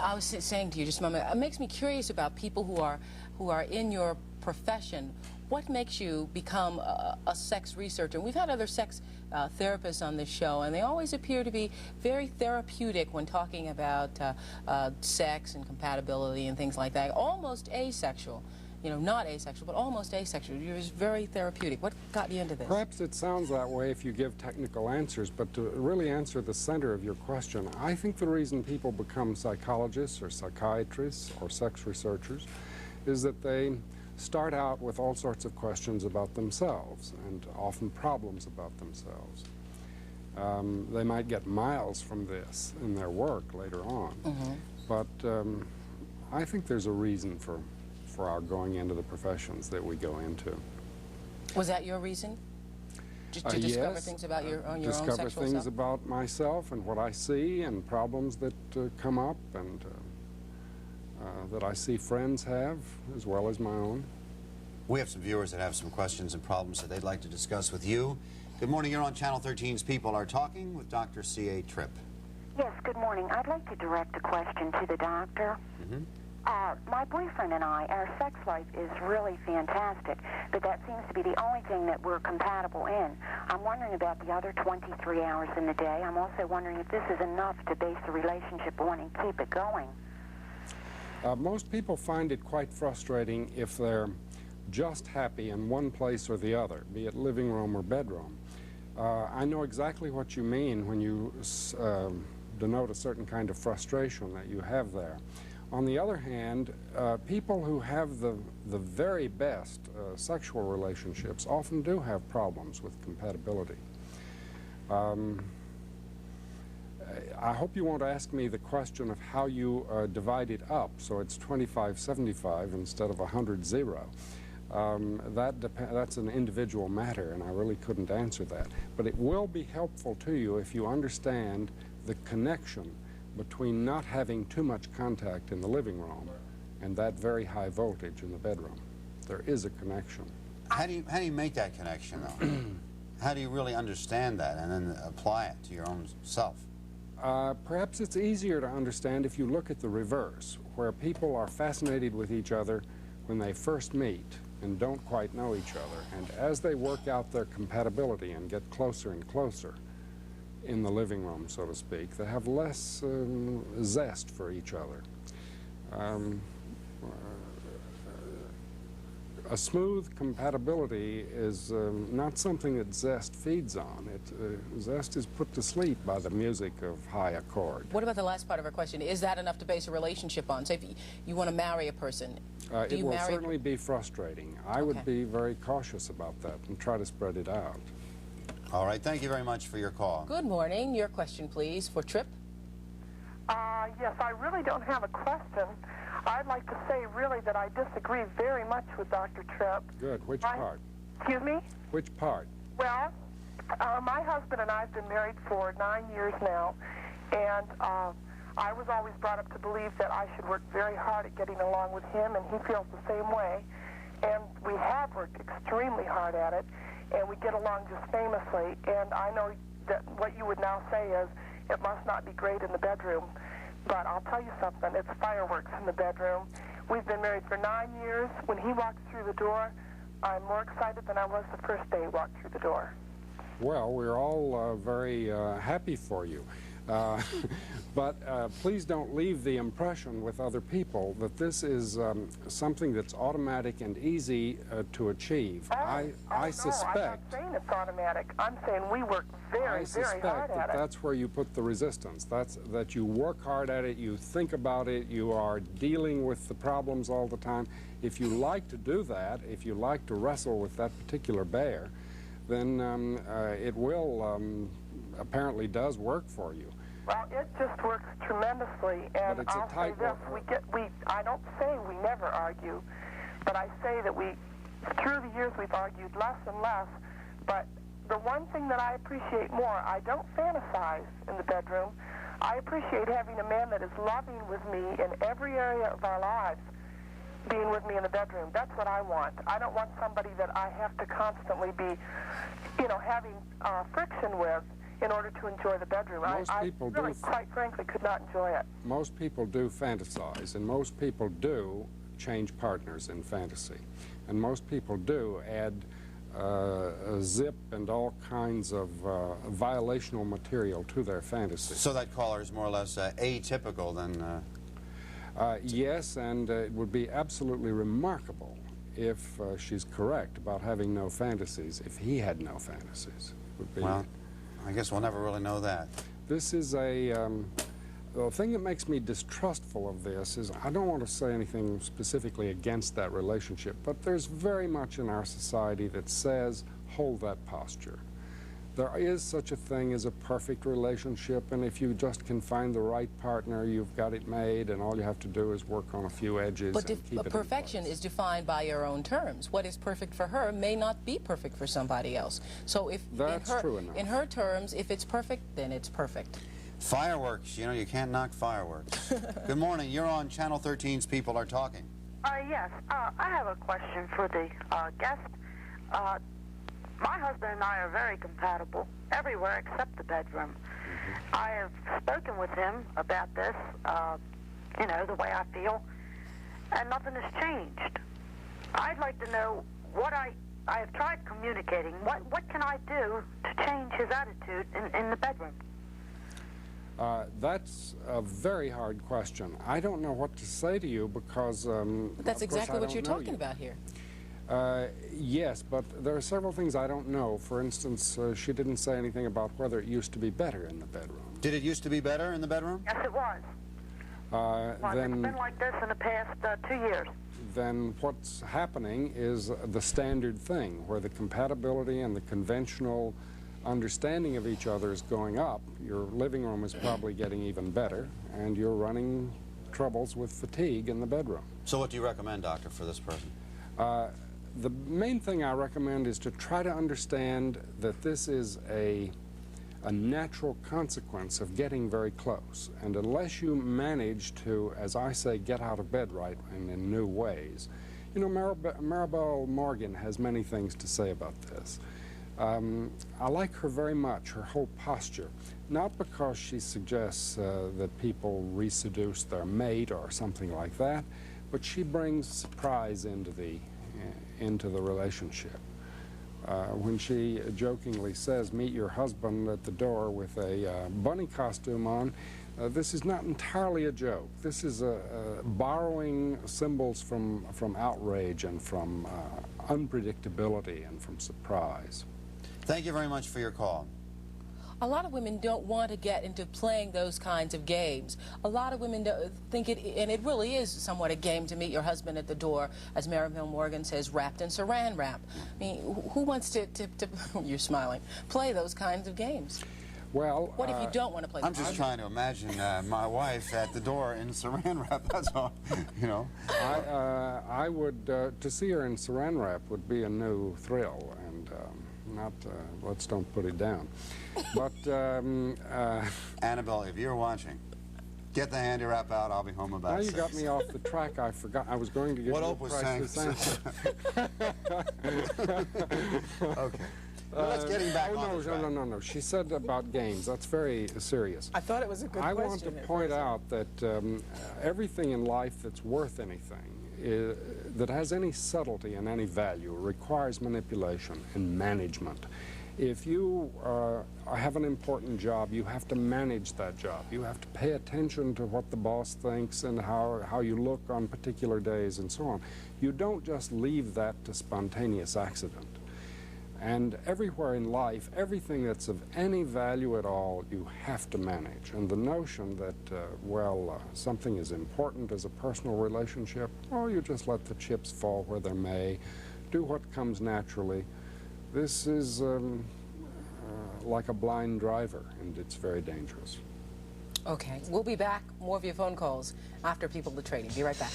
know, I was saying to you just a moment, it makes me curious about people who are in your profession. What makes you become a sex researcher? And we've had other sex therapists on this show, and they always appear to be very therapeutic when talking about sex and compatibility and things like that. Almost asexual. You know, not asexual, but almost asexual. You're just very therapeutic. What got you into this? Perhaps it sounds that way if you give technical answers, but to really answer the center of your question, I think the reason people become psychologists or psychiatrists or sex researchers is that they start out with all sorts of questions about themselves and often problems about themselves. They might get miles from this in their work later on, but I think there's a reason for our going into the professions that we go into. Was that your reason? Just to discover things about your own sexual self? Discover things about myself and what I see and problems that come up and that I see friends have as well as my own. We have some viewers that have some questions and problems that they'd like to discuss with you. Good morning, you're on Channel 13's People Are Talking with Dr. C.A. Tripp. Yes, good morning. I'd like to direct a question to the doctor. My boyfriend and I, our sex life is really fantastic, but that seems to be the only thing that we're compatible in. I'm wondering about the other 23 hours in the day. I'm also wondering if this is enough to base the relationship on and keep it going. Most people find it quite frustrating if they're just happy in one place or the other, be it living room or bedroom. I know exactly what you mean when you denote a certain kind of frustration that you have there. On the other hand, people who have the very best sexual relationships often do have problems with compatibility. I hope you won't ask me the question of how you divide it up so it's 25-75 instead of 100-0. That's an individual matter, and I really couldn't answer that. But it will be helpful to you if you understand the connection between not having too much contact in the living room and that very high voltage in the bedroom. There is a connection. How do you make that connection, though? How do you really understand that and then apply it to your own self? Perhaps it's easier to understand if you look at the reverse, where people are fascinated with each other when they first meet and don't quite know each other. And as they work out their compatibility and get closer and closer in the living room, so to speak, they have less zest for each other. A smooth compatibility is not something that zest feeds on. Zest is put to sleep by the music of high accord. What about the last part of our question? Is that enough to base a relationship on? Say if you want to marry a person, it will certainly be frustrating. I would be very cautious about that and try to spread it out. All right, thank you very much for your call. Good morning. Your question, please, for Tripp. Yes, I really don't have a question. I'd like to say, really, that I disagree very much with Dr. Tripp. Good. Which part? Excuse me? Which part? Well, my husband and I have been married for 9 years now, and I was always brought up to believe that I should work very hard at getting along with him, and he feels the same way. And we have worked extremely hard at it, and we get along just famously. And I know that what you would now say is, it must not be great in the bedroom. But I'll tell you something, it's fireworks in the bedroom. We've been married for 9 years. When he walks through the door, I'm more excited than I was the first day he walked through the door. Well, we're all very happy for you. But please don't leave the impression with other people that this is something that's automatic and easy to achieve. I suspect... I'm not saying it's automatic. I'm saying we work very hard at it. I suspect that that's where you put the resistance. That you work hard at it, you think about it, you are dealing with the problems all the time. If you like to do that, if you like to wrestle with that particular bear, then it will, apparently does work for you. Well, it just works tremendously, and I'll say this, I don't say we never argue, but I say that through the years we've argued less and less, but the one thing that I appreciate more, I don't fantasize in the bedroom. I appreciate having a man that is loving with me in every area of our lives, being with me in the bedroom. That's what I want. I don't want somebody that I have to constantly be, having friction with. in order to enjoy the bedroom. Most I people really, do. quite frankly, could not enjoy it. Most people do fantasize, and most people do change partners in fantasy. And most people do add a zip and all kinds of violational material to their fantasy. So that caller is more or less atypical than... Yes, and it would be absolutely remarkable if she's correct about having no fantasies, if he had no fantasies. It would be, well, I guess we'll never really know that. This is the thing that makes me distrustful of this is I don't want to say anything specifically against that relationship, but there's very much in our society that says, hold that posture. There is such a thing as a perfect relationship, and if you just can find the right partner, you've got it made, and all you have to do is work on a few edges But and keep it in perfection place. is defined by your own terms. What is perfect for her may not be perfect for somebody else. So if That's true enough. in her terms, if it's perfect, then it's perfect. Fireworks, you know, you can't knock fireworks. Good morning, you're on Channel 13's People Are Talking. Yes, I have a question for the guest. My husband and I are very compatible everywhere except the bedroom. I have spoken with him about this, you know, the way I feel, and nothing has changed. I'd like to know what I have tried communicating. What can I do to change his attitude in the bedroom? That's a very hard question. I don't know what to say to you because... But that's of course, exactly I what don't you're know talking you. about here. Yes, but there are several things I don't know. For instance, she didn't say anything about whether it used to be better in the bedroom. Did it used to be better in the bedroom? Yes, it was. It's Then been like this in the past 2 years. then what's happening is the standard thing, where the compatibility and the conventional understanding of each other is going up. Your living room is probably getting even better, and you're running troubles with fatigue in the bedroom. So what do you recommend, doctor, for this person? The main thing I recommend is to try to understand that this is a natural consequence of getting very close. And unless you manage to, as I say, get out of bed right and in new ways. You know, Maribel Morgan has many things to say about this. I like her very much, her whole posture. Not because she suggests that people reseduce their mate or something like that, but she brings surprise into the relationship. When she jokingly says, meet your husband at the door with a bunny costume on, this is not entirely a joke. This is borrowing symbols from outrage and from unpredictability and from surprise. Thank you very much for your call. A lot of women don't want to get into playing those kinds of games. A lot of women think it, and it really is somewhat a game to meet your husband at the door, as Maribel Morgan says, wrapped in saran wrap. I mean, who wants to you're smiling, play those kinds of games? Well, What if you don't want to play I'm them? just trying to imagine my wife at the door in saran wrap, that's all, you know. I would, to see her in saran wrap would be a new thrill, and not, let's don't put it down. But, Annabelle, if you're watching, get the handy wrap out, I'll be home about now you 6. got me off the track. I forgot. I was going to give What you a Oprah sang. priceless answer. Okay. Well, let's getting back on the track. No. She said about games. That's very serious. I thought it was a good I question. want to point out that everything in life that's worth anything, that has any subtlety and any value, requires manipulation and management. If you have an important job, you have to manage that job. You have to pay attention to what the boss thinks and how you look on particular days and so on. You don't just leave that to spontaneous accident. And everywhere in life, everything that's of any value at all, you have to manage. And the notion that, something is important as a personal relationship, you just let the chips fall where they may, do what comes naturally. This is like a blind driver, and it's very dangerous. Okay, we'll be back. More of your phone calls after People to Trading. Be right back.